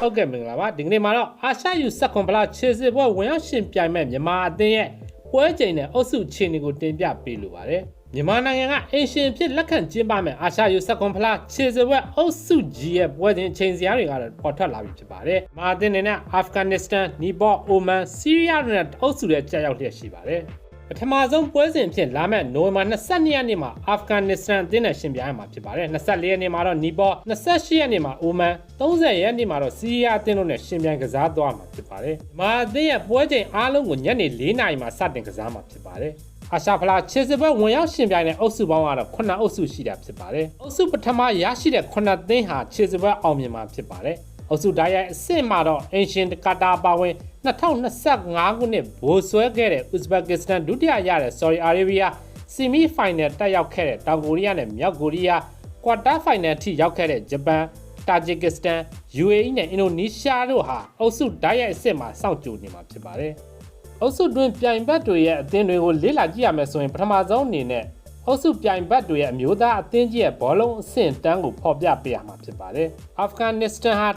ဟုတ်ကဲ့မင်္ဂလာပါဒီကနေ့မှာတော့အာရှယူဆက်ကွန်ဖလားခြေစစ်ပွဲဝင်ရောက်ရှင်ပြိုင်မဲ့မြန်မာအသင်းရဲ့ပွဲချိန်နဲ့အုပ်စုခြေနေကိုတင်ပြပေးလိုပါတယ်မြန်မာနိုင်ငံကအင်ရှင်ဖြစ်လက်ခံကျင်းပမဲ့အာရှယူဆက်ကွန်ဖလားခြေစစ်ပွဲအုပ်စုကြီးရဲ့ပွဲစဉ်ချိန်စရာတွေကတော့ပေါ်ထွက်လာပြီဖြစ်ပါတယ်မြန်မာအသင်းနဲ့အာဖဂန်နစ္စတန်နီပေါအိုမန်ဆီးရီးယားတို့နဲ့အုပ်စုတွေကြာရောက်လျက်ရှိပါတယ်ပထမဆုံးပွဲစဉ်ဖြစ်လာမဲ့နိုဝင်ဘာ22ရက်နေ့မှာအာဖဂန်နစ္စတန်အသင်းနဲ့ရှင်ပြိုင်မှာဖြစ်ပါတယ်24ရက်နေ့မှာတော့နီပေါ28ရက်နေ့မှာအိုမန်30ရက်နေ့မှာတော့ဆီးရီးယားအသင်းတို့နဲ့ရှင်ပြိုင်ကစားသွားမှာဖြစ်ပါတယ်မြန်မာအသင်းရဲ့ပွဲချိန်အားလုံးကိုညနေ4နာရီမှာစတင်ကစားမှာဖြစ်ပါတယ်အာရှဖလားခြေစစ်ပွဲဝင်ရောက်ရှင်ပြိုင်တဲ့အုပ်စုပေါင်းကတော့9အုပ်စုရှိတာဖြစ်ပါတယ်အုပ်စုပထမရရှိတဲ့9သင်းဟာခြေစစ်ပွဲအောင်မြင်မှာဖြစ်ပါတယ်အုပ်စုတိုင်းရဲ့အဆင့်မှာတော့အင်ရှင်ကာတာပါဝင်2025ခုနှစ်ဘိုးဆွဲခဲ့တဲ့ဥဇဘက်ကစ္စတန်ဒုတိယရတဲ့ဆော်ဒီအာရေဗီးယားဆီမီဖိုင်နယ်တက်ရောက်ခဲ့တဲ့တောင်ကိုရီးယားနဲ့မြောက်ကိုရီးယားကွာတာဖိုင်နယ်ထိရောက်ခဲ့တဲ့ဂျပန်တာဂျစ်ကစ္စတန် UAE နဲ့အင်ဒိုနီးရှားတို့ဟာအုပ်စုတိုင်းရဲ့အဆင့်မှာစောင့်ကြိုနေမှာဖြစ်ပါတယ်အုပ်စုတွင်ပြိုင်ဘက်တွေရဲ့အသင်းတွေကိုလေ့လာကြည့်ရမယ်ဆိုရင်ပထမဆုံးအနေနဲ့အုပ်စုပြိုင်ဘက်တွေရဲ့အမျိုးသားအသင်းကြီးရဲ့ဘောလုံးအဆင့်တန်းကိုဖော်ပြပေးရမှာဖြစ်ပါတယ်။အာဖဂန်နစ္စတန်ဟာ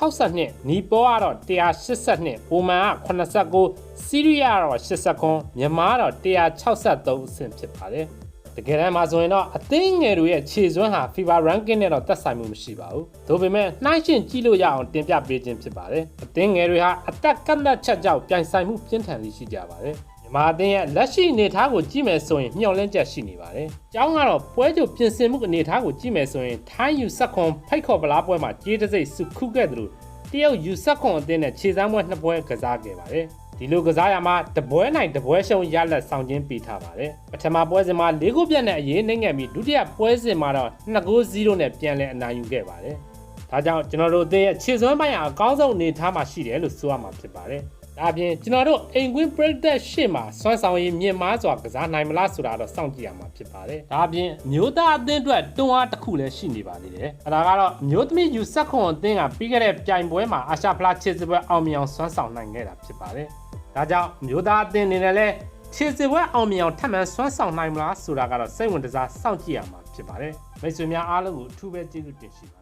162နီပေါကတော့182အိုမန်က89ဆီးရီးယားကတော့89မြန်မာကတော့163အဆင့်ဖြစ်ပါတယ်။တကယ်တမ်းမှာဆိုရင်တော့အသင်းငယ်တွေရဲ့ခြေစွမ်းဟာ FIFA ranking နဲ့တော့သက်ဆိုင်မှုမရှိပါဘူး။ဒါပေမဲ့နှိုင်းယှဉ်ကြည့်လို့ရအောင်တင်ပြပေးခြင်းဖြစ်ပါတယ်။အသင်းငယ်တွေဟာအသက်ကန့်သတ်ချက်ကြောင့်ပြိုင်ဆိုင်မှုပြင်းထန်လေးရှိကြပါတယ်။မြန်မာအသင်းရဲ့လက်ရှိအနေအထားကိုကြည့်မယ်ဆိုရင်မျှော်လင့်ချက်ရှိနေပါတယ်။ကျောင်းကတော့ပွဲကြိုပြင်ဆင်မှုအနေအထားကိုကြည့်မယ်ဆိုရင်ထိုင်းယူဆက်ခွန်ဖိတ်ခေါ်ပလားပွဲမှာကြေးတစိမ့်စုခုခဲ့တယ်လို့တရုတ်ယူဆက်ခွန်အသင်းနဲ့ခြေစမ်းပွဲ2ပွဲကစားခဲ့ပါတယ်။ဒီလိုကစားရမှာတပွဲနိုင်တပွဲရှုံးရလက်ဆောင်ချင်းပေးထားပါတယ်။ပထမပွဲစဉ်မှာ၄ဂိုးပြတ်နဲ့အရေးနှိမ့်ခဲ့ပြီးဒုတိယပွဲစဉ်မှာတော့2-0နဲ့ပြန်လည်အနိုင်ယူခဲ့ပါတယ်။ဒါကြောင့်ကျွန်တော်တို့အသင်းရဲ့ခြေစွမ်းပိုင်းအကောင်းဆုံးအနေအထားမှာရှိတယ်လို့ဆိုရမှာဖြစ်ပါတယ်။ဒါပြင်ကျွန်တော်တို့အိမ်ကွင်း practice ရှေ့မှာစွမ်းဆောင်ရည်မြင့်မားစွာကစားနိုင်မလားဆိုတာတော့စောင့်ကြည့်ရမှာဖြစ်ပါတယ်။ဒါပြင်မျိုးသားအသင်းအတွက်တွန်းအားတစ်ခုလည်းရှိနေပါသေးတယ်။အဲဒါကတော့မျိုးသမီးယူဆက်ခွန်အသင်းကပြီးခဲ့တဲ့ပြိုင်ပွဲမှာအာရှဖလားခြေစစ်ပွဲအောင်မြင်အောင်စွမ်းဆောင်နိုင်ခဲ့တာဖြစ်ပါတယ်။ဒါကြောင့်မျိုးသားအသင်းအနေနဲ့လည်းခြေစစ်ပွဲအောင်မြင်အောင်ထပ်မံစွမ်းဆောင်နိုင်မလားဆိုတာကတော့စိတ်ဝင်စားစောင့်ကြည့်ရမှာဖြစ်ပါတယ်။မိတ်ဆွေများအားလုံးကိုအထူးပဲကျေးဇူးတင်ရှိပါတယ်